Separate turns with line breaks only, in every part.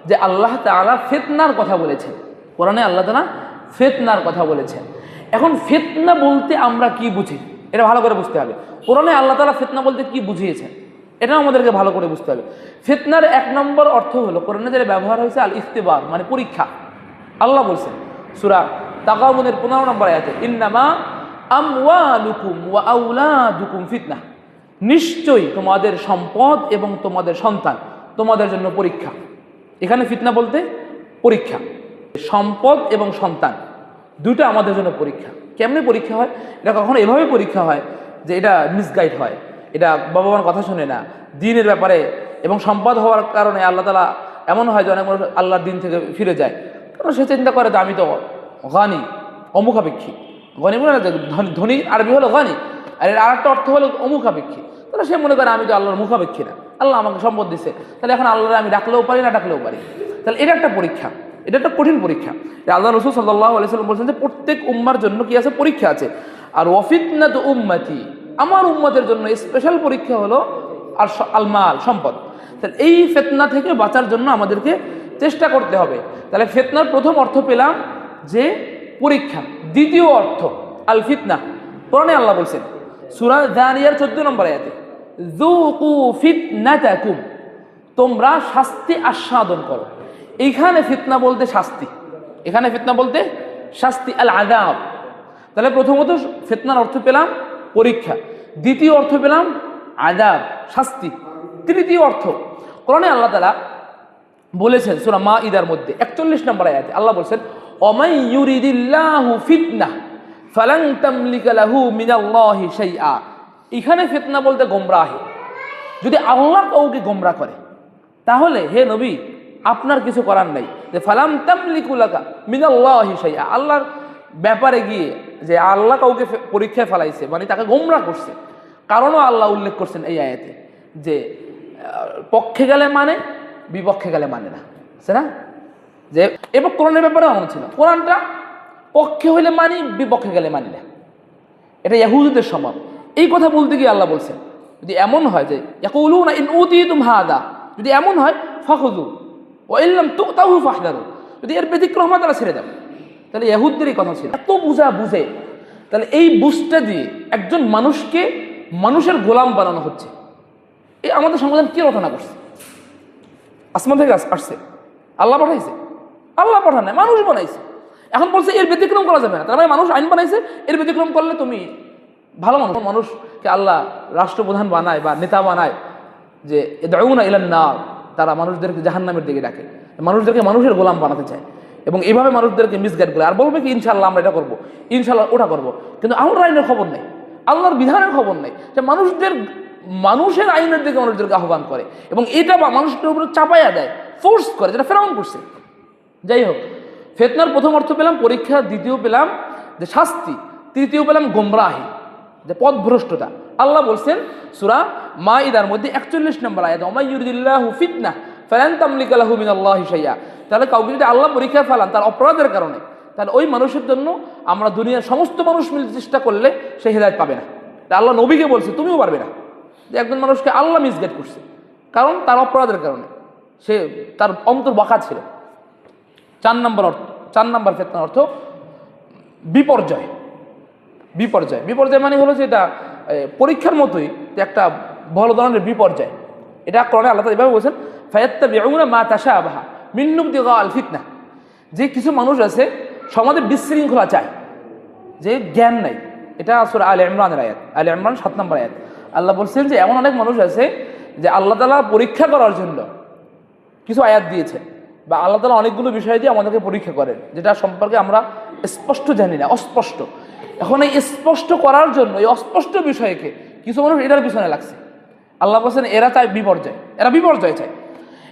যে আল্লাহ তাআলা ফিতনার কথা বলেছেন, কোরআনে আল্লাহ তাআলা ফিতনার কথা বলেছেন। এখন ফিতনা বলতে আমরা কি বুঝি এটা ভালো করে বুঝতে হবে। কোরআনে আল্লাহ তাআলা ফিতনা বলতে কি বুঝিয়েছেন এটাও আমাদেরকে ভালো করে বুঝতে হবে। ফিতনার এক নম্বর অর্থ হলো কোরআনে যেটা ব্যবহার হয়েছে আল ইখতিবার, মানে পরীক্ষা। আল্লাহ বলছেন সূরা তাগাবুনের 15 নম্বর আয়াতে, ইন্নামা আমওয়ালুকুম ওয়া আওলাদুকুম ফিতনা, নিশ্চয়ই তোমাদের সম্পদ এবং তোমাদের সন্তান তোমাদের জন্য পরীক্ষা। এখানে ফিতনা বলতে পরীক্ষা। সম্পদ এবং সন্তান দুটো আমাদের জন্য পরীক্ষা। কেমনে পরীক্ষা হয়? এটা কখনো এভাবে পরীক্ষা হয় যে এটা মিসগাইড হয়, এটা বাবা মার কথা শুনে না দ্বীনের ব্যাপারে, এবং সম্পদ হওয়ার কারণে আল্লাহ তাআলা এমন হয় যে অনেক মানুষ আল্লাহর দ্বীন থেকে ফিরে যায়, কারণ সে চিন্তা করে যে আমি তো গানি, অমুখাপেক্ষী। গনি বলে না, ধনী আরবি হলো গানি, আর এর আরেকটা অর্থ হলো অমুখাপেক্ষী। তাহলে সে মনে করে আমি তো আল্লাহর মুখাপেক্ষী না, আল্লাহ আমাকে সম্পদ দিচ্ছে, তাহলে এখন আল্লাহর আমি ডাকলেও পারি না ডাকলেও পারি। তাহলে এটা একটা পরীক্ষা, এটা একটা কঠিন পরীক্ষা। আল্লাহ রাসূল সাল্লাল্লাহু আলাইহি ওয়াসাল্লাম বলছেন যে প্রত্যেক উম্মার জন্য কি আছে? পরীক্ষা আছে। আর ওয়াফিতনাতু উম্মতি, আমার উম্মতের জন্য স্পেশাল পরীক্ষা হলো আর আল মাল, সম্পদ। তাহলে এই ফিতনা থেকে বাঁচার জন্য আমাদেরকে চেষ্টা করতে হবে। তাহলে ফিতনার প্রথম অর্থ পেলাম যে পরীক্ষা। দ্বিতীয় অর্থ আল ফিতনা, কোরআনে আল্লাহ বলছেন সূরা যারিয়ার 14 নম্বর আয়াতে, যুকু ফিতনাতাকুম, তোমরা শাস্তি আস্বাদন করো। এইখানে ফিতনা বলতে শাস্তি, এখানে ফিতনা বলতে শাস্তি, আল আযাব। তাহলে প্রথমত ফিতনার অর্থ পেলাম পরীক্ষা, দ্বিতীয় অর্থ পেলাম আযাব, শাস্তি। তৃতীয় অর্থ কোরআনে আল্লাহ তাআলা বলেছেন সূরা মাঈদার মধ্যে 41 নম্বর আয়াতে, আল্লাহ বলেছেন ওয়ামাই ইউরিদিল্লাহু ফিতনাহ ফালান তামলিকা লাহু মিনাল্লাহি শাইআ। এখানে ফিতনা বলতে গোমরাহি। যদি আল্লাহ কাউকে গোমরাহ করে তাহলে হে নবী আপনার কিছু করার নাই, যে ফালাম তামলিকু লাকা মিনাল্লাহি শাইআ, আল্লাহর ব্যাপারে গিয়ে যে আল্লাহ কাউকে পরীক্ষায় ফেলাইছে, মানে তাকে গোমরাহ করছে। কারণও আল্লাহ উল্লেখ করছেন এই আয়াতে, যে পক্ষে গেলে মানে, বিপক্ষে গেলে মানে না, না? যে এবার কোরআনের ব্যাপারে এমন ছিল, কোরআনটা পক্ষে হইলে মানি, বিপক্ষে গেলে মানি না। এটা ইহুদীদের স্বভাব। এই কথা বলতে গিয়ে আল্লাহ বলছেন যদি এমন হয় যে ইয়াকুলুনা ইন উতিতুম হাদা, যদি এমন হয় ফাখুযু ওয়া ইল্লাম তুতাহু ফাহদারু, যদি এর ব্যতিক্রম হয় তারা ছেড়ে যাবে। তাহলে ইহুদীদের এই কথা ছিল, এত বুঝে। তাহলে এই বুঝটা দিয়ে একজন মানুষকে মানুষের গোলাম বানানো হচ্ছে। এই আমাদের সংবিধান কি রচনা করছে? আসমান থেকে আসছে, আল্লাহ পাঠাইছে? আল্লাহ পাঠান নাই, মানুষ বানাইছে। এখন বলছে এর ব্যতিক্রম করা যাবে না। তার মানে মানুষ আইন বানাইছে, এর ব্যতিক্রম করলে তুমি ভালো মানুষ। মানুষকে আল্লাহ রাষ্ট্রপ্রধান বানায় বা নেতা বানায় যে ইয়াদউনা ইলান নার, তারা মানুষদেরকে জাহান্নামের দিকে ডাকে, মানুষদেরকে মানুষের গোলাম বানাতে চায়, এবং এইভাবে মানুষদেরকে মিসগাইড করে। আর বলবে কি ইনশাআল্লাহ আমরা এটা করবো, ইনশাআল্লাহ ওটা করবো, কিন্তু আল্লাহর আইনের খবর নেই, আল্লাহর বিধানের খবর নেই। যে মানুষের আইনের দিকে মানুষদেরকে আহ্বান করে, এবং এটা বা মানুষের উপরে চাপাইয়া দেয়, ফোর্স করে, যেটা ফেরাউন করছে। যাই হোক, ফিতনার প্রথম অর্থ পেলাম পরীক্ষা, দ্বিতীয় পেলাম যে শাস্তি, তৃতীয় পেলাম গোমরাহি, যে পথভ্রষ্টতা। আল্লাহ বলছেন সূরা মাঈদার মধ্যে 41 নম্বর আয়াত, ওয়ামাই ইউরিদিল্লাহু ফিতনাহ ফালান তামলিকা লাহু মিনাল্লাহি শাইআ। তাহলে কাউকে যদি আল্লাহ পরীক্ষায় ফেলান তার অপরাধের কারণে, তাহলে ওই মানুষের জন্য আমরা দুনিয়ার সমস্ত মানুষ মিলে চেষ্টা করলে সে হেদায়েত পাবে না। তা আল্লাহ নবীকে বলছে তুমিও পারবে না। যে একজন মানুষকে আল্লাহ মিসগাইড করছে, কারণ তার অপরাধের কারণে, সে তার অন্তর বাঁকা ছিল। 4 নম্বর ফিতনার অর্থ বিপর্যয়। বিপর্যয় মানে হলো যে এটা পরীক্ষার মতোই, যে একটা বড় ধরনের বিপর্যয়। এটা কোরআনে আল্লাহ তাআলা এভাবে বলেছেন ফায়াত্তাবিউনা মা তাশাবাহা মিন ইবতিগাআল ফিতনা। যে কিছু মানুষ আছে সমাজে বিশৃঙ্খলা চায়, যে জ্ঞান নাই। এটা সূরা আলে ইমরানের আয়াত, আলে ইমরান 7 নম্বর আয়াত। আল্লাহ বলছেন যে এমন অনেক মানুষ আছে যে আল্লাহ তাআলা পরীক্ষা করার জন্য কিছু আয়াত দিয়েছে, বা আল্লাহ তাআলা অনেকগুলো বিষয় দিয়ে আমাদেরকে পরীক্ষা করেন, যেটা সম্পর্কে আমরা স্পষ্ট জানি না, অস্পষ্ট। এখন এই স্পষ্ট করার জন্য এই অস্পষ্ট বিষয়কে কিছু মানুষ এটার পিছনে লাগছে। আল্লাহ বলছেন এরা চায় বিপর্যয়, এরা বিপর্যয় চায়।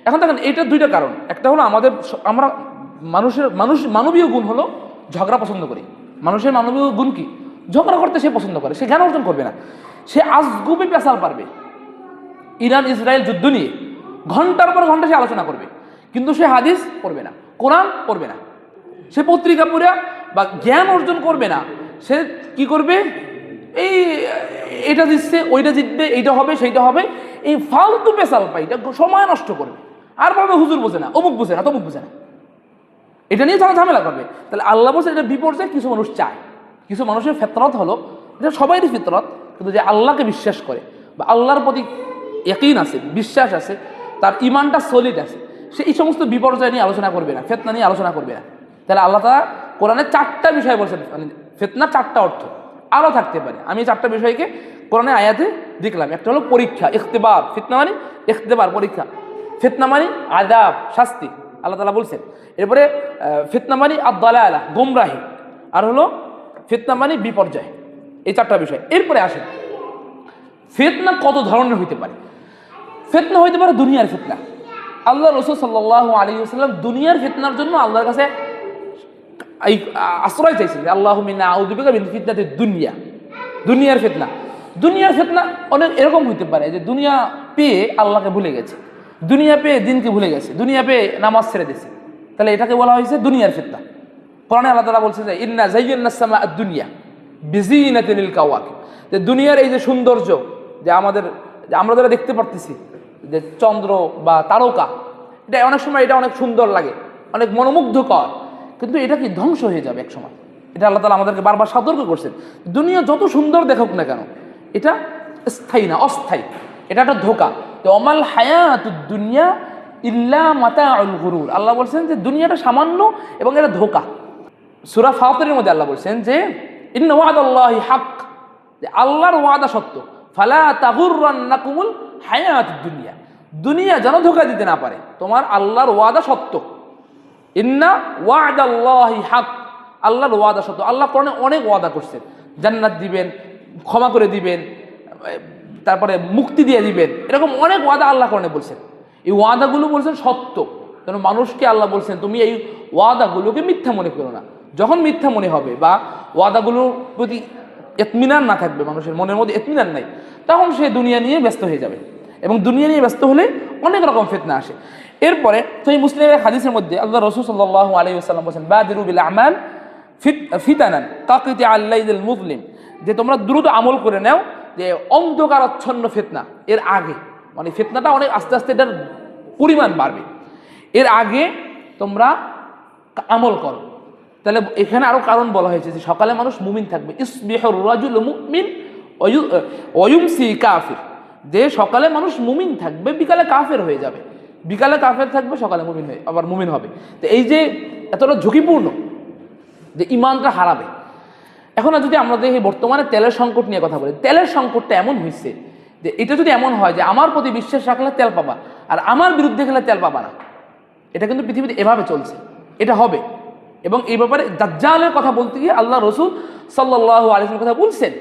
এখন দেখেন এইটার দুইটা কারণ। একটা হলো আমরা মানবীয় গুণ হলো ঝগড়া পছন্দ করি। মানুষের মানবীয় গুণ কি? ঝগড়া করতে সে পছন্দ করে, সে জ্ঞান অর্জন করবে না, সে আজগুবি পেশাল পারবে। ইরান ইসরায়েল যুদ্ধ নিয়ে ঘন্টার পর ঘন্টা সে আলোচনা করবে, কিন্তু সে হাদিস পড়বে না, কোরআন পড়বে না, সে পত্রিকা পড়ে বা জ্ঞান অর্জন করবে না। সে কি করবে? এটা দিচ্ছে, ওইটা জিতবে, এইটা হবে, সেইটা হবে, এই ফালতু পেশাল পাইটা সময় নষ্ট করবে। আর বলবে হুজুর বোঝে না, অমুক বোঝে না, তমুক বোঝে না, এটা নিয়ে যারা ঝামেলা করবে। তাহলে আল্লাহ বলছে এটা বিপর্যয় কিছু মানুষ চায়। কিছু মানুষের ফিতরত হলো, এটা সবাইরই ফিতরত, কিন্তু যে আল্লাহকে বিশ্বাস করে বা আল্লাহর প্রতি ইয়াকিন আছে, বিশ্বাস আছে, তার ইমানটা সলিড আছে, সে এই সমস্ত বিপর্যয় নিয়ে আলোচনা করবে না, ফিতনা নিয়ে আলোচনা করবে না। তাহলে আল্লাহ তাআলা কোরআনে 4টা বিষয় বলছেন, মানে ফিতনার 4টা অর্থ আরও থাকতে পারে। আমি 4টা বিষয়কে কোরআনে আয়াতে দেখলাম। একটা হলো পরীক্ষা, ইখতিবার। ফিতনা মানে ইখতিবার, পরীক্ষা। ফিতনা মানে আযাব, শাস্তি, আল্লাহ তাআলা বলছেন। এরপরে ফিতনা মানে আদ-দালালা, গোমরাহি। আর হলো ফিতনা মানে বিপর্যয়। এই 4টা বিষয়। এরপরে আসেন ফিতনা কত ধরনের হইতে পারে। ফিতনা হইতে পারে দুনিয়ার ফিতনা। আল্লাহ রাসূল সাল্লাল্লাহু আলাইহি ওয়াসাল্লাম দুনিয়ার ফিতনার জন্য আল্লাহর কাছে এই আশ্রয় চাইছেন, আল্লাহুম্মা ইন্না আউযু বিকা মিন ফিতনাতিদ দুনিয়া। দুনিয়ার ফিতনা, দুনিয়ার ফিতনা অনেক এরকম হইতে পারে যে দুনিয়া পেয়ে আল্লাহকে ভুলে গেছে, দুনিয়া পেয়ে দিনকে ভুলে গেছে, দুনিয়া পেয়ে নামাজ ছেড়ে দিয়েছে, তাহলে এটাকে বলা হয়েছে দুনিয়ার ফিতনা। কোরআনে আল্লাহ তাআলা বলছে যে ইন্না যায়্যানাস সামাআদ দুনিয়া বিজিনাতিল কাওয়াকিব, যে দুনিয়ার এই যে সৌন্দর্য, যে আমাদের যে আমরা যারা দেখতে পারতেছি যে চন্দ্র বা তারকা, এটা অনেক সময় এটা অনেক সুন্দর লাগে, অনেক মনোমুগ্ধকর, কিন্তু এটা কি ধ্বংস হয়ে যাবে এক সময়। এটা আল্লাহ তাআলা আমাদেরকে বারবার সতর্ক করছেন। দুনিয়া যত সুন্দর দেখুক না কেন, এটা স্থায়ী না, অস্থায়ী, এটা একটা ধোঁকা। তো অমাল হায়াতুদ দুনিয়া ইল্লা মাতাউল গুরুর, আল্লাহ বলছেন যে দুনিয়াটা সামান্য এবং এটা ধোঁকা। সূরা ফাতিরের মধ্যে আল্লাহ বলছেন যে ইন্না ওয়াদাল্লাহি হক, যে আল্লাহর ওয়াদা সত্য, ফালা তাগুররান্নাকুমুল হায়াতুদ দুনিয়া, দুনিয়া যেন ধোঁকা দিতে না পারে, তোমার আল্লাহর ওয়াদা সত্য। ইন্না ওয়াদাল্লাহি হক, আল্লাহর ওয়াদা সত্য। আল্লাহ কোরআনে অনেক ওয়াদা করছেন, জান্নাত দিবেন, ক্ষমা করে দিবেন, তারপরে মুক্তি দিয়ে দিবেন, এরকম অনেক ওয়াদা আল্লাহ কোরআনে বলছেন। এই ওয়াদাগুলো বলছেন সত্য, যেন মানুষকে আল্লাহ বলছেন তুমি এই ওয়াদাগুলোকে মিথ্যা মনে করো না। যখন মিথ্যা মনে হবে বা ওয়াদাগুলোর প্রতি ইতমিনান না থাকবে, মানুষের মনের মধ্যে ইতমিনান নাই, তখন সে দুনিয়া নিয়ে ব্যস্ত হয়ে যাবে, এবং দুনিয়া নিয়ে ব্যস্ত হলে অনেক রকম ফিতনা আসে। এরপরে সহিহ মুসলিমের হাদিসের মধ্যে আল্লাহ রাসূল সাল্লাল্লাহু আলাইহি ওয়াসাল্লাম বলেন বাদিরু বিল আমাল ফিতানান কাকিতি আল-লাইলিল মুযলিম, যে তোমরা দ্রুত আমল করে নাও যে অন্ধকারাচ্ছন্ন ফিতনা এর আগে, মানে ফিতনাটা অনেক আস্তে আস্তে এটার পরিমাণ বাড়বে, এর আগে তোমরা আমল করো। তাহলে এখানে আরো কারণ বলা হয়েছে যে সকালে মানুষ মুমিন থাকবে, ইসবিহুর রাজুল মুমিন ওয়া ইউমসি কাফির, যে সকালে মানুষ মুমিন থাকবে, বিকালে কাফের হয়ে যাবে, বিকালে কাফের থাকবে, সকালে মুমিন হয়ে আবার মুমিন হবে। তো এই যে এতটা ঝুঁকিপূর্ণ যে ইমানটা হারাবে। এখন যদি আমরা দেখি বর্তমানে তেলের সংকট নিয়ে কথা বলি, তেলের সংকটটা এমন হয়েছে যে এটা যদি এমন হয় যে আমার প্রতি বিশ্বাস রাখলে তেল পাবা, আর আমার বিরুদ্ধে গেলে তেল পাবা না, এটা কিন্তু পৃথিবীতে এভাবে চলছে, এটা হবে। এবং এই ব্যাপারে দাজ্জালের কথা বলতে গিয়ে আল্লাহ রাসূল সাল্লাল্লাহু আলাইহি ওয়াসাল্লাম কথা বলছেন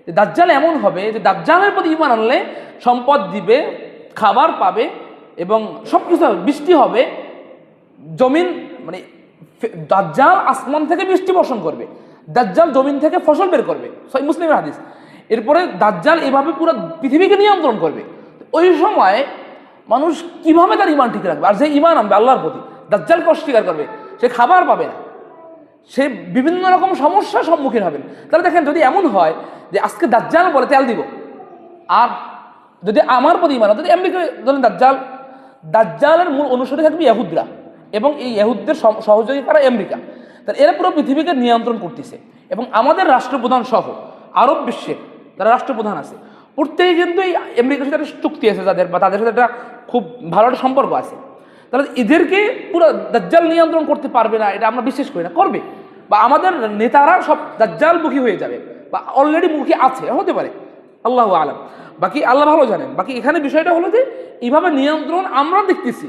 যে দাজ্জাল এমন হবে যে দাজ্জালের প্রতি ঈমান আনলে সম্পদ দিবে, খাবার পাবে, এবং সব কিছু বৃষ্টি হবে, জমিন, মানে দাজ্জাল আসমান থেকে বৃষ্টি বর্ষণ করবে, দাজ্জাল জমিন থেকে ফসল বের করবে, সহিহ মুসলিমের হাদিস। এরপরে দাজ্জাল এভাবে পুরো পৃথিবীকে নিয়ন্ত্রণ করবে। ওই সময় মানুষ কিভাবে তার ঈমান ঠিক রাখবে? আর যে ঈমান আনবে আল্লাহর প্রতি, দাজ্জালকে অস্বীকার করবে, সে খাবার পাবে না, সে বিভিন্ন রকম সমস্যার সম্মুখীন হবেন। তাহলে দেখেন যদি এমন হয় যে আজকে দাজ্জাল বলে তেল দিব, আর যদি আমার প্রতি ঈমান, যদি আমেরিকা ধরেন দাজ্জালের মূল অনুসারী থাকবে ইহুদরা, এবং এই ইহুদদের সহযোগী করা আমেরিকা, তাহলে এরা পুরো পৃথিবীকে নিয়ন্ত্রণ করতেছে। এবং আমাদের রাষ্ট্রপ্রধান সহ আরব বিশ্বের যারা রাষ্ট্রপ্রধান আছে প্রত্যেকে কিন্তু এই আমেরিকার সাথে একটা চুক্তি আছে যাদের, বা তাদের সাথে একটা খুব ভালো একটা সম্পর্ক আছে। তাহলে এদেরকে পুরো দাজ্জাল নিয়ন্ত্রণ করতে পারবে না, এটা আমরা বিশ্বাস করি না, করবে, বা আমাদের নেতারা সব দাজ্জাল মুখী হয়ে যাবে, বা অলরেডি মুখী আছে, হতে পারে, আল্লাহু আলাম, বাকি আল্লাহ ভালো জানেন। বাকি এখানে বিষয়টা হলো যে এইভাবে নিয়ন্ত্রণ আমরা দেখতেছি,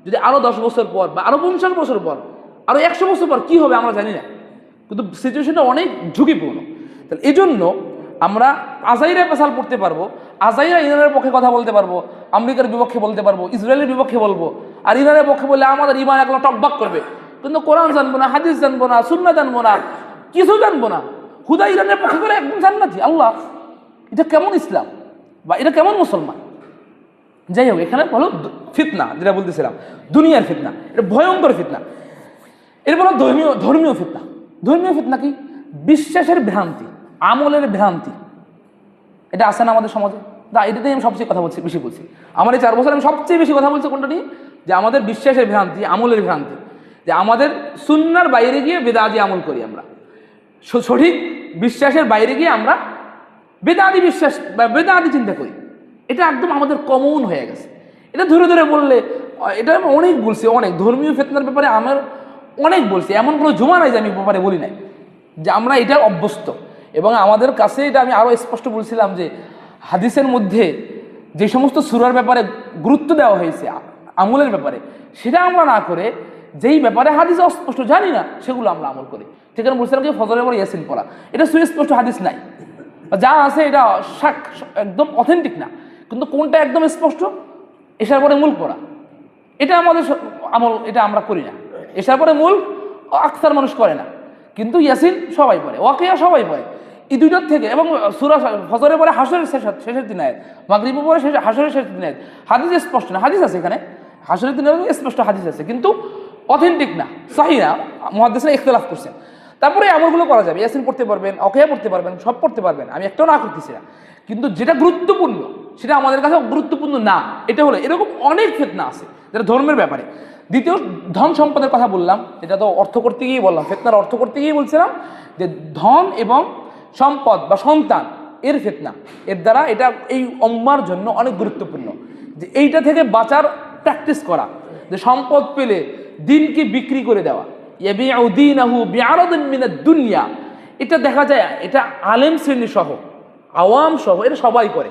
যদি আরো 10 বছর পর বা আরো 50 বছর পর, আরো 100 বছর পর কি হবে আমরা জানি না, কিন্তু সিচুয়েশনটা অনেক ঝুঁকিপূর্ণ। তাহলে এই জন্য আমরা আজাইরা পেশাল পড়তে পারবো, আজাইরা ইরানের পক্ষে কথা বলতে পারবো, আমেরিকার বিপক্ষে বলতে পারবো, ইসরায়েলের বিপক্ষে বলবো, আর ইরানের পক্ষে বললে আমাদের ইমান একলা টকবাক করবে, কিন্তু কোরআন জানবো না, হাদিস জানবো না, সুন্নাহ জানবো না, কিছু জানবো না, হুদা ইরানের পক্ষে করে একদম জান্নাতি। আল্লাহ, এটা কেমন ইসলাম, বা এটা কেমন মুসলমান? যাই হোক, এখানে হলো ফিতনা, যেটা বলতেছিলাম দুনিয়ার ফিতনা, এটা ভয়ঙ্কর ফিতনা। এরপর ধর্মীয় ফিতনা। ধর্মীয় ফিতনা কি? বিশ্বাসের ভ্রান্তি, আমলের ভ্রান্তি, এটা আছে না আমাদের সমাজে? এটাতেই আমি সবচেয়ে কথা বলছি, বেশি বলছি। আমার এই 4 বছর আমি সবচেয়ে বেশি কথা বলছি কোনটা নিয়ে? যে আমাদের বিশ্বাসের ভ্রান্তি, আমলের ভ্রান্তি, যে আমাদের সুন্নার বাইরে গিয়ে বেদাতি আমল করি আমরা, সঠিক বিশ্বাসের বাইরে গিয়ে আমরা বেদাতি বিশ্বাস বা বেদাতি চিন্তা করি। এটা একদম আমাদের কমন হয়ে গেছে। এটা ধরে ধরে বললে এটা আমি অনেক বলছি, অনেক ধর্মীয় ফিতনার ব্যাপারে আমার অনেক বলছি, এমন কোনো জমা নাই যে আমি ব্যাপারে বলি নাই, যে আমরা এটা অভ্যস্ত। এবং আমাদের কাছে এটা আমি আরও স্পষ্ট বলছিলাম যে হাদিসের মধ্যে যে সমস্ত সূরার ব্যাপারে গুরুত্ব দেওয়া হয়েছে আমলের ব্যাপারে, সেটা আমরা না করে যেই ব্যাপারে হাদিসে অস্পষ্ট জানি না সেগুলো আমরা আমল করি। ঠিক আছে, বলছিলাম যে ফজরের পরে ইয়াসিন পড়া, এটা সুস্পষ্ট হাদিস নাই, যা আছে এটা একদম অথেন্টিক না, কিন্তু কোনটা একদম স্পষ্ট, এশার পরে মূল পড়া, এটা আমাদের আমল, এটা আমরা করি না। এশার পরে মূল আকসার মানুষ করে না, কিন্তু ইয়াসিন সবাই পড়ে, ওয়াকিয়া সবাই পড়ে। এই দুইটার থেকে, এবং সূরা ফজরের পরে হাসরের শেষের দিন আয়াত, মাগরিবের পরে হাসরের শেষের দিন আয়াত, হাদিস স্পষ্ট না, হাদিস আছে এখানে হাসরের দিন স্পষ্ট হাদিস আছে, কিন্তু অথেন্টিক না, সহি না, মুহাদ্দিসরা ইখতিলাফ করছেন। তারপরে এই আমলগুলো করা যাবে, ইয়াসিন পড়তে পারবেন, ওয়াকিয়া পড়তে পারবেন, সব পড়তে পারবেন, আমি একটাও না করতেছি না, কিন্তু যেটা গুরুত্বপূর্ণ সেটা আমাদের কাছে গুরুত্বপূর্ণ না। এটা হলো এরকম অনেক ফিতনা আছে যেটা ধর্মের ব্যাপারে। দ্বিতীয়, ধন সম্পদের কথা বললাম, এটা তো অর্থ করতে গিয়েই বললাম, ফিতনার অর্থ করতে গিয়েই বলছিলাম যে ধন এবং সম্পদ বা সন্তান এর ফিতনা, এর দ্বারা এটা এই উম্মার জন্য অনেক গুরুত্বপূর্ণ, যে এইটা থেকে বাঁচার প্র্যাকটিস করা, যে সম্পদ পেলে দিনকে বিক্রি করে দেওয়া, ইয়াবিউ দীনাহু বিআরাদিন মিনাদ দুনিয়া, এটা দেখা যায় এটা আলেম শ্রেণী সহ আওয়াম সহ এটা সবাই করে।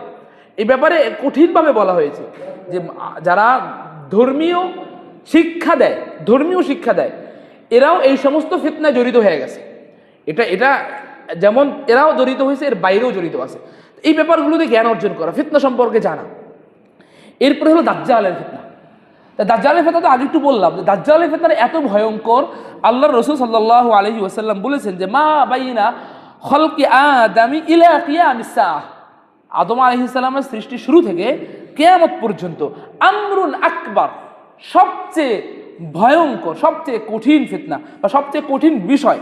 এই ব্যাপারে কঠিনভাবে বলা হয়েছে যে যারা ধর্মীয় শিক্ষা দেয় এরাও এই সমস্ত ফিতনায় জড়িত হয়ে গেছে। এটা যেমন এরাও জড়িত হয়েছে, এর বাইরেও জড়িত আছে। এই ব্যাপারগুলোতে জ্ঞান অর্জন করা, ফিতনা সম্পর্কে জানা। এরপরে হলো দাজ্জালের ফিতনা। তা দাজ্জালের ফিতনা তো আগে একটু বললাম, যে দাজ্জালের ফিতনা এত ভয়ঙ্কর, আল্লাহর রাসূল সাল্লাল্লাহু আলাইহি ওয়াসাল্লাম বলেছেন যে মা বাইনা খলকি আদামি ইলা কিয়ামিস সাআহ, আদম আলাইহিস সালামের সৃষ্টি শুরু থেকে কিয়ামত পর্যন্ত আমরুন আকবার, সবচেয়ে ভয়ঙ্কর, সবচেয়ে কঠিন ফিতনা বা সবচেয়ে কঠিন বিষয়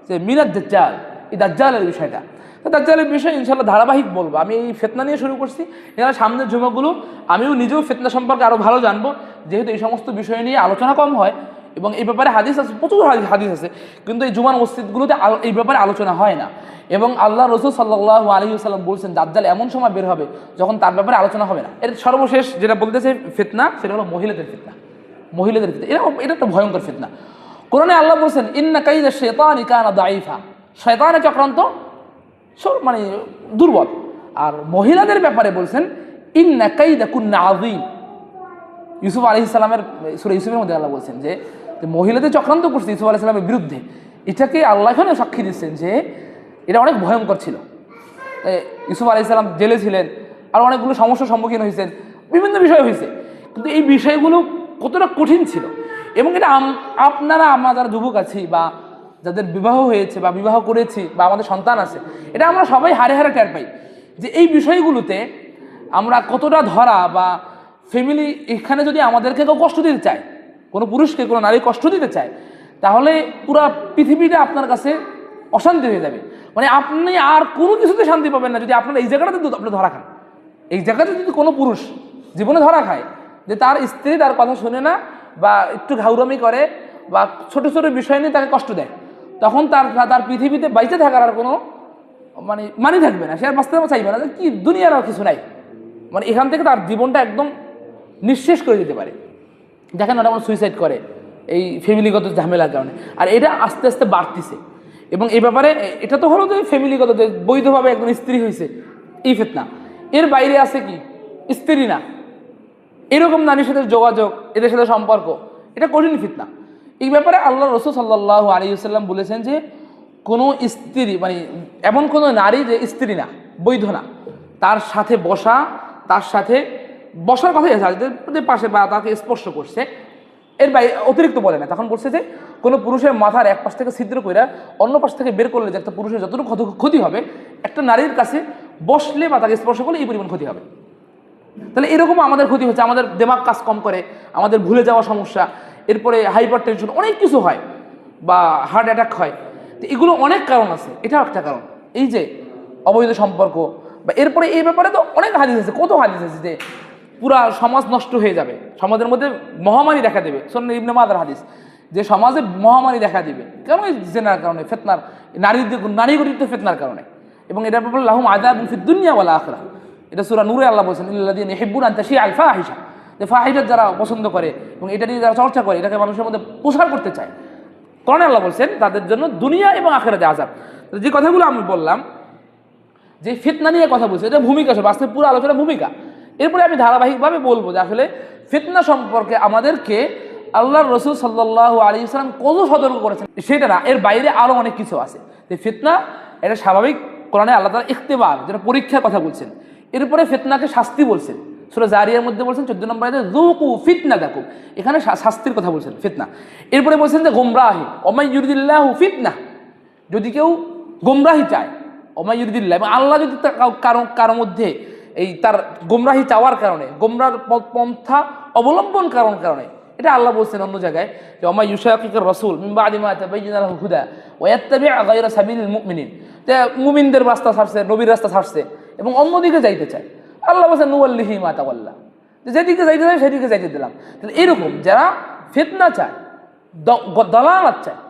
যে মিনাদ দাজ্জাল, এই দাজ্জালের বিষয়টা। তো দাজ্জালের বিষয় ইনশাআল্লাহ ধারাবাহিক বলবো। আমি এই ফিতনা নিয়ে শুরু করছি, এখানে সামনের জুমাগুলো আমিও নিজেও ফিতনা সম্পর্কে আরও ভালো জানবো, যেহেতু এই সমস্ত বিষয় নিয়ে আলোচনা কম হয় এবং এই ব্যাপারে হাদিস আছে, প্রচুর হাদিস আছে, কিন্তু এই জুমার মসজিদগুলোতে এই ব্যাপারে আলোচনা হয় না। এবং আল্লাহ রাসূল সাল্লাল্লাহু আলাইহি ওয়াসাল্লাম বলছেন দাজ্জাল এমন সময় বের হবে যখন তার ব্যাপারে আলোচনা হবে না। এর সর্বশেষ যেটা বলতেছে ফিতনা, সেটা হলো মহিলাদের ফিতনা। এটা একটা ভয়ঙ্কর ফিতনা। কোরআনে আল্লাহ বলছেন ইন্না কাইদা শাইতানি কানা দাঈফা, শয়তানের চক্রান্ত মানে দুর্বল। আর মহিলাদের ব্যাপারে বলছেন ইন্না কাইদা কুন্না আযীম। ইউসুফ আলাইহিস সালামের সূরা ইউসুফের মধ্যে আল্লাহ বলছেন যে মহিলাদের চক্রান্ত করছে ইউসুফ আলাইহিস সালামের বিরুদ্ধে। এটাকে আল্লাহ এখানে সাক্ষী দিচ্ছেন যে এটা অনেক ভয়ঙ্কর ছিল। ইউসুফ আলাইহিস সালাম জেলে ছিলেন, আর অনেকগুলো সমস্যার সম্মুখীন হয়েছেন, বিভিন্ন বিষয় হয়েছে, কিন্তু এই বিষয়গুলো কতটা কঠিন ছিল। এবং এটা আপনারা, আমরা যারা যুবক আছি বা যাদের বিবাহ হয়েছে বা বিবাহ করেছি বা আমাদের সন্তান আছে, এটা আমরা সবাই হারে হারে টের পাই যে এই বিষয়গুলোতে আমরা কতটা ধরা, বা ফ্যামিলি এখানে যদি আমাদেরকে কেউ কষ্ট দিতে চায়, কোনো পুরুষকে কোনো নারী কষ্ট দিতে চায়, তাহলে পুরো পৃথিবীটা আপনার কাছে অশান্তি হয়ে যাবে। মানে আপনি আর কোনো কিছুতে শান্তি পাবেন না যদি আপনার এই জায়গাটাতে আপনি ধরা খান। এই জায়গাতে যদি কোনো পুরুষ জীবনে ধরা খায় যে তার স্ত্রী তার কথা শুনে না বা একটু ঘাউরামি করে বা ছোট ছোট বিষয় নিয়ে তাকে কষ্ট দেয়, তখন তার পৃথিবীতে বাইচে থাকার আর কোনো মানি থাকবে না, সে আর বাঁচতে চাইবে না, কি দুনিয়ার আর কিছু নাই। মানে এখান থেকে তার জীবনটা একদম নিঃশেষ করে দিতে পারে। দেখেন ওরা আমার সুইসাইড করে এই ফ্যামিলিগত ঝামেলার কারণে, আর এটা আস্তে আস্তে বাড়তিছে। এবং এই ব্যাপারে এটা তো হলো যে ফ্যামিলিগত, যে বৈধভাবে একজন স্ত্রী হয়েছে এই ফিতনা, এর বাইরে আছে কি স্ত্রী না, এরকম নারীর সাথে যোগাযোগ, এদের সাথে সম্পর্ক, এটা কঠিন ফিতনা। এই ব্যাপারে আল্লাহ রাসূল সাল্লাল্লাহু আলাইহি ওয়াসাল্লাম বলেছেন যে কোনো স্ত্রী এমন কোনো নারী যে স্ত্রী না, বৈধ না, তার সাথে তার সাথে বসার কথাই আছে, যে পাশে বা তাকে স্পর্শ করছে, এর বাইরে অতিরিক্ত বলে না। তখন বলছে যে কোনো পুরুষের মাথার এক পাশ থেকে ছিদ্র করে অন্য পাশ থেকে বের করলে যে একটা পুরুষের যতটুকু ক্ষতি হবে, একটা নারীর কাছে বসলে বা তাকে স্পর্শ করলে এই পরিমাণ ক্ষতি হবে। তাহলে এরকম আমাদের ক্ষতি হচ্ছে, আমাদের দিমাগ কাজ কম করে, আমাদের ভুলে যাওয়া সমস্যা, এরপরে হাইপার টেনশন, অনেক কিছু হয়, বা হার্ট অ্যাটাক হয়। তো এগুলো অনেক কারণ আছে, এটাও একটা কারণ। এই যে অবৈধ সম্পর্ক, বা এরপরে এই ব্যাপারে তো অনেক হাদিস আছে, কত হাদিস আছে যে পুরা সমাজ নষ্ট হয়ে যাবে, সমাজের মধ্যে মহামারী দেখা দেবে। সুনান ইবনে মাজার হাদিস যে সমাজে মহামারী দেখা দিবে, কেন? এই জেনার কারণে, ফিতনার, নারী গঠিত ফিতনার কারণে। এবং এটা বলল লাহুম আযাবুন ফিদ দুনিয়া ওয়াল আখিরাহ। এটা সূরা নূরে আল্লাহ বলেছেন ইল্লাযীনা ইউহিব্বুনা আন তাশিআ আল ফাহিশা, যে ফাহিশা যারা পছন্দ করে এবং এটা নিয়ে যারা চর্চা করে, এটাকে মানুষের মধ্যে প্রসার করতে চায়, কোরআনে আল্লাহ বলছেন তাদের জন্য দুনিয়া এবং আখিরাতে আযাব। যে কথাগুলো আমি বললাম, যে ফিতনা নিয়ে কথা বলছি, এটা ভূমিকা, বাস্তবে পুরো আলোচনা ভূমিকা। এরপরে আমি ধারাবাহিকভাবে বলবো যে আসলে ফিতনা সম্পর্কে আমাদেরকে আল্লাহর রাসূল সাল্লাল্লাহু আলাইহি ওয়াসাল্লাম কত সতর্ক করেছেন, সেটা না, এর বাইরে আরও অনেক কিছু আছে। যে ফিতনা এটা স্বাভাবিক, কোরআনে আল্লাহ তাআলা ইখতিবার, যেটা পরীক্ষার কথা বলছেন। এরপরে ফিতনাকে শাস্তি বলছেন, সূরা জারিয়ার মধ্যে বলছেন 14 নম্বর আয়াতে যুকু ফিতনাতাকুম, এখানে শাস্তির কথা বলছেন ফিতনা। এরপরে বলছেন যে গোমরাহি, ওমাই ইউরিদিল্লাহু ফিতনা, যদি কেউ গোমরাহি চায়, ওমাই ইউরিদিল্লাহ, এবং আল্লাহ যদি কারো মধ্যে এই তার গোমরাহি চাওয়ার কারণে, গোমরার পন্থা অবলম্বন কারণে, এটা আল্লাহ বলছেন অন্য জায়গায় যে ওমা ইউশাকিকুর রাসূল মিন বাদি মা তাবায়্যানা লাহুল হুদা ওয়া ইয়াত্তাবি' গায়রা সাবিলিল মুমিনিন, যে মুমিনদের রাস্তা ছাড়ছে, নবীর রাস্তা ছাড়ছে এবং অন্যদিকে যাইতে চায়, আল্লাহ বলছেন নুওয়াল্লিহি মা তাওয়াল্লা, যেদিকে যাইতে চায় সেদিকে যাইতে দিলাম। তাহলে এরকম যারা ফিতনা চায়, দালালাত চায়,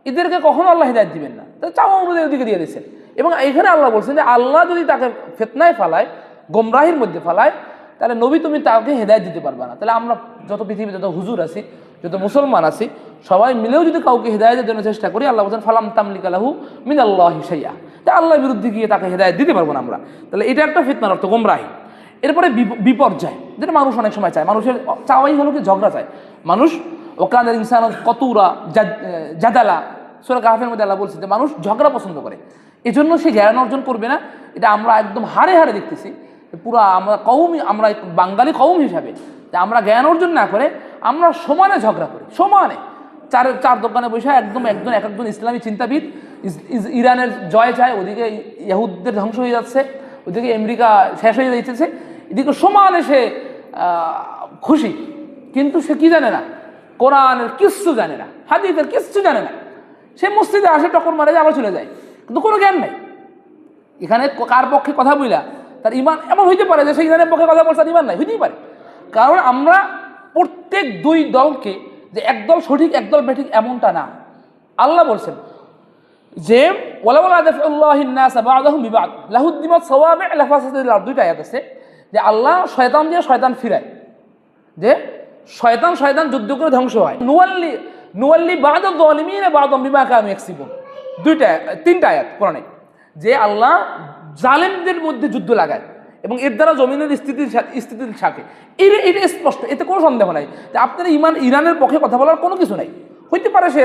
এদেরকে কখনো আল্লাহ হিদায়াত দিবেন না, তো চাওয়া অনুযায়ী ওদিকে দিয়ে দিচ্ছেন। এবং এখানে আল্লাহ বলছেন যে আল্লাহ যদি তাকে ফিতনায় ফালায়, গোমরাহির মধ্যে ফালায়, তাহলে নবী তুমি তাকে হেদায়েত দিতে পারবে না। তাহলে আমরা যত পৃথিবীতে যত হুজুর আছি, যত মুসলমান আছি, সবাই মিলেও যদি কাউকে হেদায়েতের জন্য চেষ্টা করি, আল্লাহ বলছেন ফালাম তামলিকা লাহু মিনাল্লাহি শাইআ, তা আল্লাহর বিরুদ্ধে গিয়ে তাকে হেদায়েত দিতে পারবো না আমরা। তাহলে এটা একটা ফিতনার অর্থ গোমরাহি। এরপরে বিপর্যয়, যেটা মানুষ অনেক সময় চায়, মানুষের চাওয়াই হলো কি ঝগড়া চায় মানুষ। ওকানের ইনসান কতুরা জাদালা, সূরা কাহফের মধ্যে আল্লাহ বলছে যে মানুষ ঝগড়া পছন্দ করে, এজন্য সে জ্ঞান অর্জন করবে না। এটা আমরা একদম হারে হারে দেখতেছি। পুরা আমরা আমরা বাঙালি কওম হিসাবে যে আমরা জ্ঞান অর্জন না করে আমরা সমানে ঝগড়া করি, সমানে চার দোকানে বসে একদম একজন ইসলামী চিন্তাবিদ ইরানের জয় চায়, ওদিকে ইহুদিদের ধ্বংস হয়ে যাচ্ছে, ওদিকে আমেরিকা শেষ হয়ে যাইতেছে, এদিকে সমানে সে খুশি, কিন্তু সে কি জানে না, কোরআনের কিচ্ছু জানে না, হাদিসের কিচ্ছু জানে না। সে মসজিদে আসে, টক্কর মারে যায়, আবার চলে যায়, কিন্তু কোনো জ্ঞান নাই। এখানে কার পক্ষে কথা বইলা তার ইমান এমন হইতে পারে যে সেই ইমানের পক্ষে কথা বলছে, তার ইমান নাই, হইতেই পারে। কারণ আমরা প্রত্যেক দুই দলকে যে একদল সঠিক একদল বেঠিক এমনটা না। আল্লাহ বলছেন যে দুইটা আয়াত আছে যে আল্লাহ শয়তান দিয়ে শয়তান ফিরায়, যে শয়তান যুদ্ধ করে ধ্বংস হয়। নুয়াল্লি বা'দা যালিমিন বা'দাম বিমা কানু ইয়াকসিবুন, তিনটা আয়াত কোরআনে, যে আল্লাহ জালেমদের মধ্যে যুদ্ধ লাগায় এবং এর দ্বারা জমিনের স্থিতির সাথে, এটা স্পষ্ট, এতে কোনো সন্দেহ নাই যে আপনার ইরানের পক্ষে কথা বলার কোনো কিছু নাই। হইতে পারে সে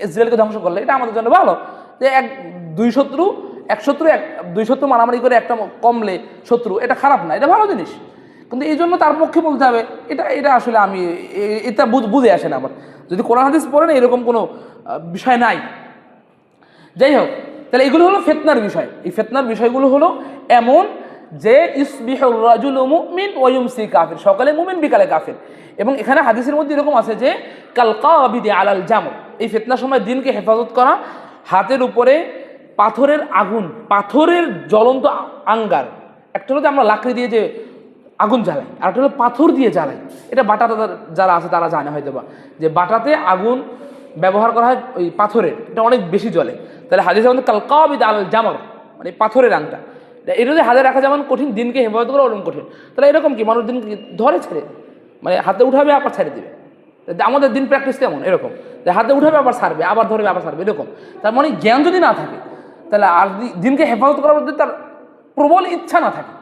ইসরায়েলকে ধ্বংস করলে, এটা আমাদের জন্য ভালো, যে দুই শত্রু মারামারি করে একটা কমলে শত্রু, এটা খারাপ না, এটা ভালো জিনিস। কিন্তু এই জন্য তার পক্ষে বলতে হবে, এটা আসলে আমি এটা বুঝে আসে না আমার, যদি কোরআন হাদিস পড়ে না এরকম কোনো বিষয় নাই। যাই হোক, তাহলে এগুলো হলো ফিতনার বিষয়। এই ফিতনার বিষয়গুলো হলো এমন যে ইসবিহুর রাজুলু মুমিন ওয়া ইউমসি কাফির, সকালে মুমিন বিকালে কাফির। এবং এখানে হাদিসের মধ্যে এরকম আছে যে কাল কাবিদি আলাল জামর, এই ফিতনার সময় দিনকে হেফাজত করা, হাতের উপরে পাথরের আগুন, পাথরের জ্বলন্ত আঙ্গার, একটা হলো যে আমরা লাকড়ি দিয়ে যে আগুন জ্বালাই, আর একটা হলো পাথর দিয়ে জ্বালাই। এটা বাটাটা যারা আছে তারা জানে হয়তো বা, যে বাটাতে আগুন ব্যবহার করা হয় ওই পাথরের, এটা অনেক বেশি জ্বলে। তাহলে হাদিসের মধ্যে কাল কাবিদ আলাল জামর, মানে পাথরের আংটা, এটা যদি হাতে রাখা যেমন কঠিন, দিনকে হেফাজত করা ওরকম কঠিন। তাহলে এরকম কি মানুষ দিনকে ধরে ছেড়ে, মানে হাতে উঠাবে আবার ছেড়ে দেবে। আমাদের দিন প্র্যাকটিস কেমন এরকম, যে হাতে উঠাবে আবার ছাড়বে, আবার ধরবে আবার ছাড়বে, এরকম। তার মানে জ্ঞান যদি না থাকে, তাহলে আর দিনকে হেফাজত করার মধ্যে তার প্রবল ইচ্ছা না থাকে,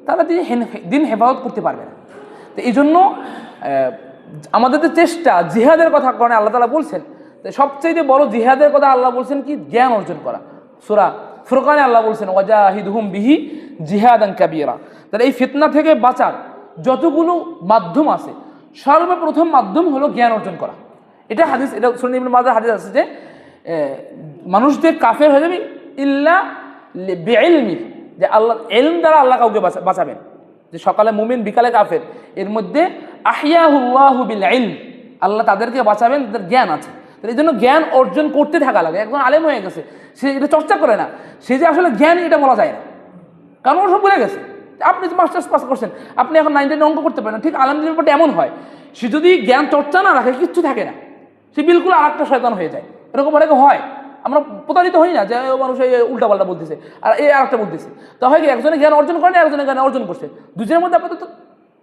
তাহলে তিনি দিন হেফাজত করতে পারবে না। তো এই জন্য আমাদের যে চেষ্টা, জিহাদের কথা কারণে আল্লাহ তাআলা বলছেন, সবচেয়ে বড় জিহাদের কথা আল্লাহ বলছেন কি, জ্ঞান অর্জন করা। সূরা ফুরকানে আল্লাহ বলছেন ওয়াজাহিদহুম বিহি জিহাদান কাবীরা। তাহলে এই ফিতনা থেকে বাঁচার যতগুলো মাধ্যম আছে, সর্বপ্রথম মাধ্যম হলো জ্ঞান অর্জন করা। এটা হাদিস, এটা সুনান ইবনে মাজাহ হাদিস আছে যে মানুষ যে কাফের হয়ে যাবে ইল্লা বিইলমি, যে আল্লাহ ইলম দ্বারা আল্লাহ কাউকে বাঁচাবেন, যে সকালে মুমিন বিকালে কাফের, এর মধ্যে আহইয়াহুল্লাহু বিল ইলম, আল্লাহ তাদেরকে বাঁচাবেন তাদের জ্ঞান আছে। এই জন্য জ্ঞান অর্জন করতে থাকা লাগে। একজন আলেম হয়ে গেছে, সে এটা চর্চা করে না, সে যে আসলে জ্ঞান এটা বলা যায় না, কারণ ও সব ভুলে গেছে। আপনি তো মাস্টার্স পাস করছেন, আপনি এখন 9 10 অঙ্ক করতে পারেন না, ঠিক আলহামদুলিল্লাহ ব্যাপারটা এমন হয়, সে যদি জ্ঞান চর্চা না রাখে কিচ্ছু থাকে না, সে বিলকুল আর একটা শয়তান হয়ে যায়। এরকম অনেকে হয়, আমরা প্রতারিত হই না যে মানুষ এই উল্টাপাল্টা বলতেছে আর এই আর একটা বলতেছে, তা হয় কি একজনে জ্ঞান অর্জন করে না, একজনে জ্ঞান অর্জন করছে, দুজনের মধ্যে আপনাদের তো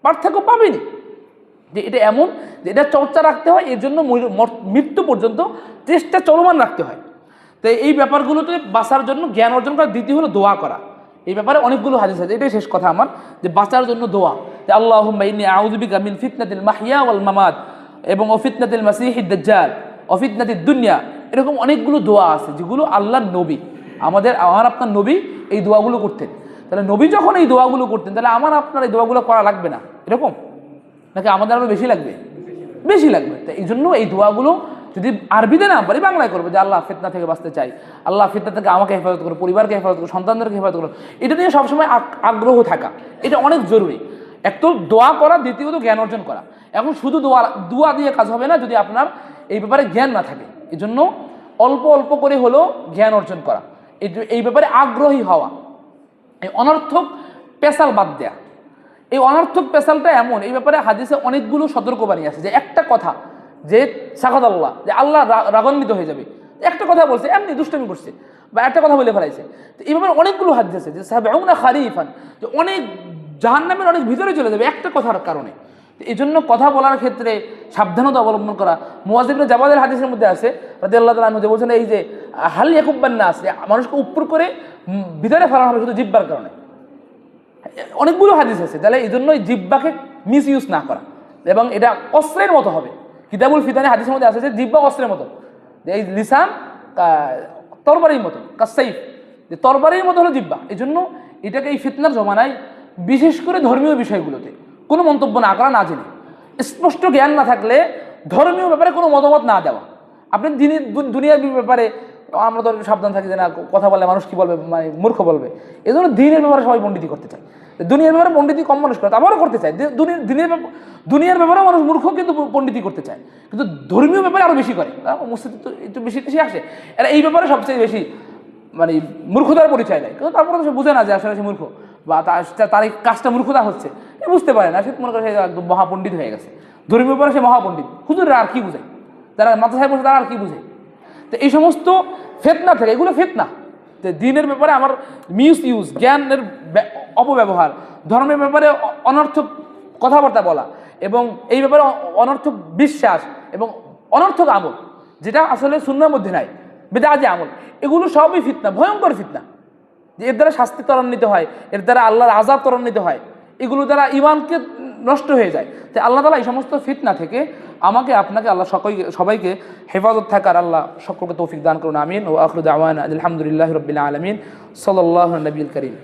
পার্থক্য পাবেনি। যে এটা এমন যে এটা চর্চা রাখতে হয়, এর জন্য মৃত্যু পর্যন্ত চেষ্টা চলমান রাখতে হয়। তো এই ব্যাপারগুলোতে বাঁচার জন্য জ্ঞান অর্জন করা, দ্বিতীয় হলো দোয়া করা। এই ব্যাপারে অনেকগুলো হাদিস আছে, এটাই শেষ কথা আমার, যে বাঁচার জন্য দোয়া, যে আল্লাহুম্মা ইন্নী আউযু বিকা মিন ফিতনাতিল মাহইয়া ওয়াল মামাত এবং ফিতনাতিল মাসিহিদ দাজ্জাল ও ফিতনাতিদ দুনিয়া। এরকম অনেকগুলো দোয়া আছে যেগুলো আল্লাহর নবী, আমার আপনার নবী এই দোয়াগুলো করতেন। তাহলে নবী যখন এই দোয়াগুলো করতেন, তাহলে আমার আপনার এই দোয়াগুলো করা লাগবে না এরকম, নাকি আমাদের আরও বেশি লাগবে? বেশি লাগবে। তো এই জন্য এই দোয়াগুলো যদি আরবিতে না পারি, বাংলায় করবে, যে আল্লাহ ফিতনা থেকে বাঁচতে চাই, আল্লাহ ফিতনা থেকে আমাকে হেফাজত করো, পরিবারকে হেফাজত করো, সন্তানদেরকে হেফাজত করো। এটা নিয়ে সবসময় আগ্রহ থাকা, এটা অনেক জরুরি। এক তো দোয়া করা, দ্বিতীয়ত জ্ঞান অর্জন করা। এখন শুধু দোয়া দিয়ে কাজ হবে না যদি আপনার এই ব্যাপারে জ্ঞান না থাকে। এই জন্য অল্প অল্প করে হলো জ্ঞান অর্জন করা, এই ব্যাপারে আগ্রহী হওয়া, এই অনর্থক পেশাল বাদ দেয়া। এই অনর্থক পেশালটা এমন, এই ব্যাপারে হাদিসে অনেকগুলো সতর্কবাণী আছে, যে একটা কথা, যে সাখাত আল্লাহ, যে আল্লাহ রাগান্বিত হয়ে যাবে, একটা কথা বলছে, এমনি দুষ্টামি করছে বা একটা কথা বলে ফেলাইছে। তো এই ব্যাপারে অনেকগুলো হাদিস আছে, যে সাহাবাউনা খারিফান, যে অনেক জাহান্নামের অনেক ভিতরে চলে যাবে একটা কথার কারণে। এই জন্য কথা বলার ক্ষেত্রে সাবধানতা অবলম্বন করা। মুয়ায ইবনে জাবালের হাদিসের মধ্যে আছে রাদিয়াল্লাহু তাআলা আনহু, যে বলছেন এই যে হাল ইয়াকুব্বান নাস, মানুষকে উপর করে ভিতরে ফেলানো হবে শুধু জিহ্বার কারণে। অনেকগুলো হাদিস আছে। তাহলে এই জন্য জিহ্বাকে মিস ইউজ না করা, এবং এটা অস্ত্রের মতো হবে। কিতাবুল ফিতানে হাদিসের মধ্যে আছে যে জিহ্বা অস্ত্রের মতো, যে এই লিসান তরবারির মতো, কাসাইফ, যে তরবারির মতো হলো জিহ্বা। এই জন্য এটাকে এই ফিতনার জমানায় বিশেষ করে ধর্মীয় বিষয়গুলোতে কোনো মন্তব্য না করা, না জেনে, স্পষ্ট জ্ঞান না থাকলে ধর্মীয় ব্যাপারে কোনো মতামত না দেওয়া। আপনি দুনিয়ার ব্যাপারে আমরা তো সাবধান থাকি যে না, কথা বললে মানুষ কি বলবে, মানে মূর্খ বলবে। এই জন্য দিনের ব্যাপারে সবাই পণ্ডিতি করতে চায়, দুনিয়ার ব্যাপারে পণ্ডিতি কম মানুষ করে, আবারও করতে চায়। দুনিয়ার ব্যাপারেও মানুষ মূর্খ কিন্তু পণ্ডিতি করতে চায়, কিন্তু ধর্মীয় ব্যাপারে আরও বেশি করে। মসজিদ তো একটু বেশি বেশি আসে, এরা এই ব্যাপারে সবচেয়ে বেশি মানে মূর্খতার পরিচয় দেয়। কিন্তু তারপরে তো সে বুঝে না যে আসলে সে মূর্খ, বা তার এই কাজটা মূর্খতা হচ্ছে, এ বুঝতে পারে না। সে মনে করে সে একদম মহাপণ্ডিত হয়ে গেছে, ধর্মীয় ব্যাপারে সে মহাপণ্ডিত। হুজুররা আর কি বুঝায়, যারা মাথা সাহেব বসে তারা আর কি বুঝে। তো এই সমস্ত ফিতনা থেকে, এগুলো ফিতনা। তো দিনের ব্যাপারে আমার মিসইউজ, জ্ঞানের অপব্যবহার, ধর্মের ব্যাপারে অনর্থক কথাবার্তা বলা, এবং এই ব্যাপারে অনর্থক বিশ্বাস এবং অনর্থক আমল, যেটা আসলে সুন্নাহর মধ্যে নাই, বিদআতি আমল, এগুলো সবই ফিতনা, ভয়ঙ্কর ফিতনা। যে এর দ্বারা শাস্তি ত্বরান্বিত হয়, এর দ্বারা আল্লাহর আযাব ত্বরান্বিত হয়, এগুলো দ্বারা ঈমানকে নষ্ট হয়ে যায়। তাই আল্লাহ তাআলা এই সমস্ত ফিতনা থেকে আমাকে আপনাকে, আল্লাহ সবাইকে হেফাজত থাকার আল্লাহ সকলকে তৌফিক দান করুন। আমিন। ওয়া আখিরু দাওয়ানা আলহামদুলিল্লাহি রাব্বিল আলামিন। সাল্লাল্লাহু আলা নবিয়িল কারীম।